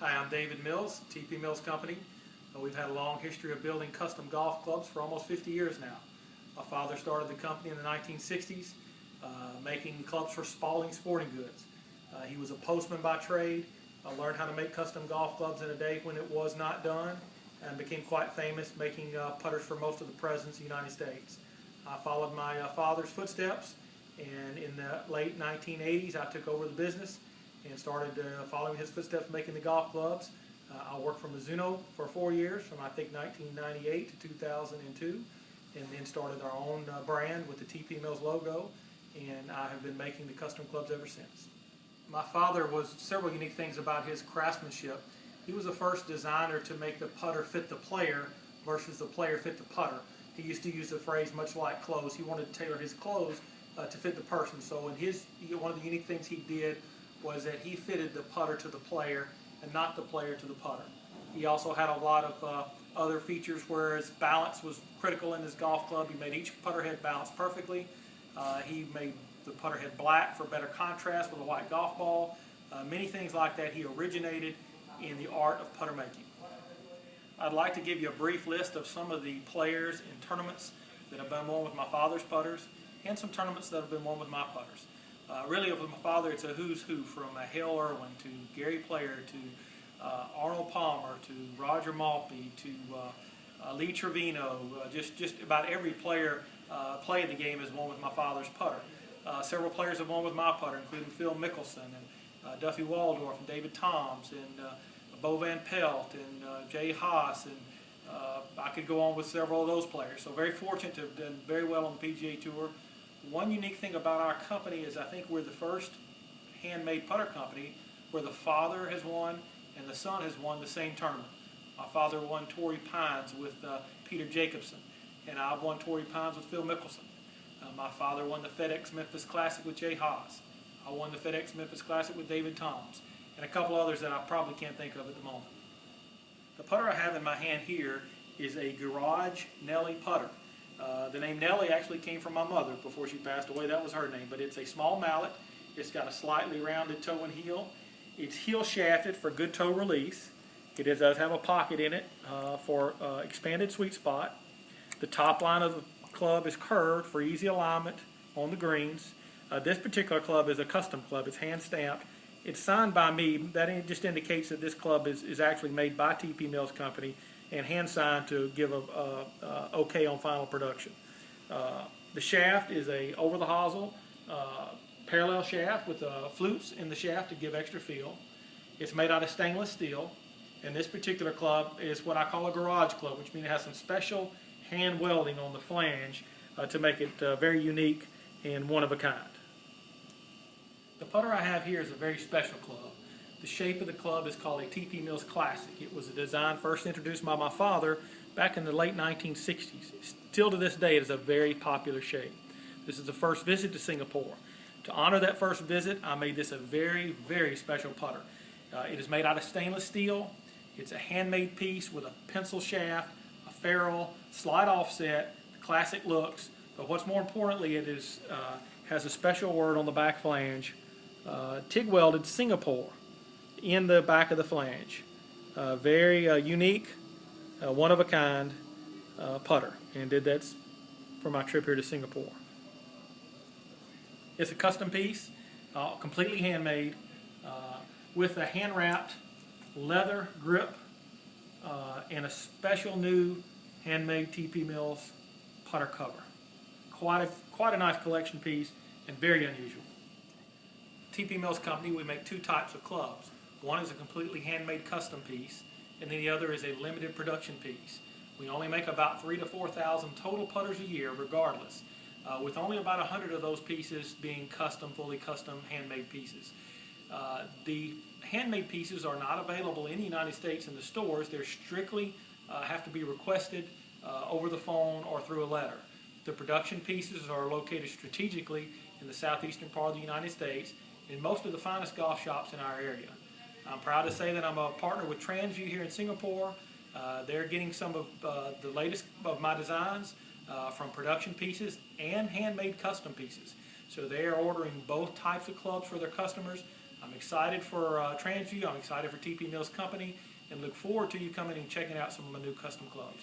Hi, I'm David Mills, TP Mills Company. We've had a long history of building custom golf clubs for almost 50 years now. My father started the company in the 1960s, making clubs for Spalding Sporting Goods. He was a postman by trade, learned how to make custom golf clubs in a day when it was not done, and became quite famous making putters for most of the presidents of the United States. I followed my father's footsteps, and in the late 1980s I took over the business and started following his footsteps making the golf clubs. I worked for Mizuno for 4 years, from I think 1998 to 2002, and then started our own brand with the TP Mills logo, and I have been making the custom clubs ever since. My father was several unique things about his craftsmanship. He was the first designer to make the putter fit the player versus the player fit the putter. He used to use the phrase much like clothes. He wanted to tailor his clothes to fit the person. So one of the unique things he did was that he fitted the putter to the player and not the player to the putter. He also had a lot of other features where his balance was critical in his golf club. He made each putter head balance perfectly. He made the putter head black for better contrast with a white golf ball. Many things like that. He originated in the art of putter making. I'd like to give you a brief list of some of the players in tournaments that have been won with my father's putters and some tournaments that have been won with my putters. Really, with my father, it's a who's who, from Hale Irwin to Gary Player to Arnold Palmer to Roger Maltby to Lee Trevino. Just about every player playing the game has won with my father's putter. Several players have won with my putter, including Phil Mickelson and Duffy Waldorf and David Toms and Bo Van Pelt and Jay Haas, and I could go on with several of those players. So very fortunate to have done very well on the PGA Tour. One unique thing about our company is I think we're the first handmade putter company where the father has won and the son has won the same tournament. My father won Torrey Pines with Peter Jacobsen, and I've won Torrey Pines with Phil Mickelson. My father won the FedEx Memphis Classic with Jay Haas. I won the FedEx Memphis Classic with David Toms, and a couple others that I probably can't think of at the moment. The putter I have in my hand here is a Garage Nelly putter. The name Nelly actually came from my mother before she passed away. That was her name, but it's a small mallet. It's got a slightly rounded toe and heel. It's heel shafted for good toe release. It does have a pocket in it for expanded sweet spot. The top line of the club is curved for easy alignment on the greens. This particular club is a custom club. It's hand stamped. It's signed by me. That just indicates that this club is actually made by TP Mills Company and hand signed to give a okay on final production. The shaft is a over the hosel parallel shaft with flutes in the shaft to give extra feel. It's made out of stainless steel, and this particular club is what I call a garage club, which means it has some special hand welding on the flange to make it very unique and one of a kind. The putter I have here is a very special club. The shape of the club is called a TP Mills Classic. It was a design first introduced by my father back in the late 1960s. Still to this day, it is a very popular shape. This is the first visit to Singapore. To honor that first visit, I made this a very, very special putter. It is made out of stainless steel. It's a handmade piece with a pencil shaft, a ferrule, slide offset, classic looks. But what's more importantly, it has a special word on the back flange, TIG welded Singapore, in the back of the flange. Very unique, one of a kind putter, and did that for my trip here to Singapore. It's a custom piece, completely handmade, with a hand wrapped leather grip and a special new handmade TP Mills putter cover. Quite a nice collection piece and very unusual. TP Mills Company, we make two types of clubs. One is a completely handmade custom piece, and then the other is a limited production piece. We only make about 3,000 to 4,000 total putters a year regardless, with only about 100 of those pieces being custom, fully custom handmade pieces. The handmade pieces are not available in the United States in the stores. They're strictly have to be requested over the phone or through a letter. The production pieces are located strategically in the southeastern part of the United States in most of the finest golf shops in our area. I'm proud to say that I'm a partner with Transview here in Singapore. They're getting some of the latest of my designs from production pieces and handmade custom pieces. So they are ordering both types of clubs for their customers. I'm excited for Transview. I'm excited for TP Mills Company, and look forward to you coming and checking out some of my new custom clubs.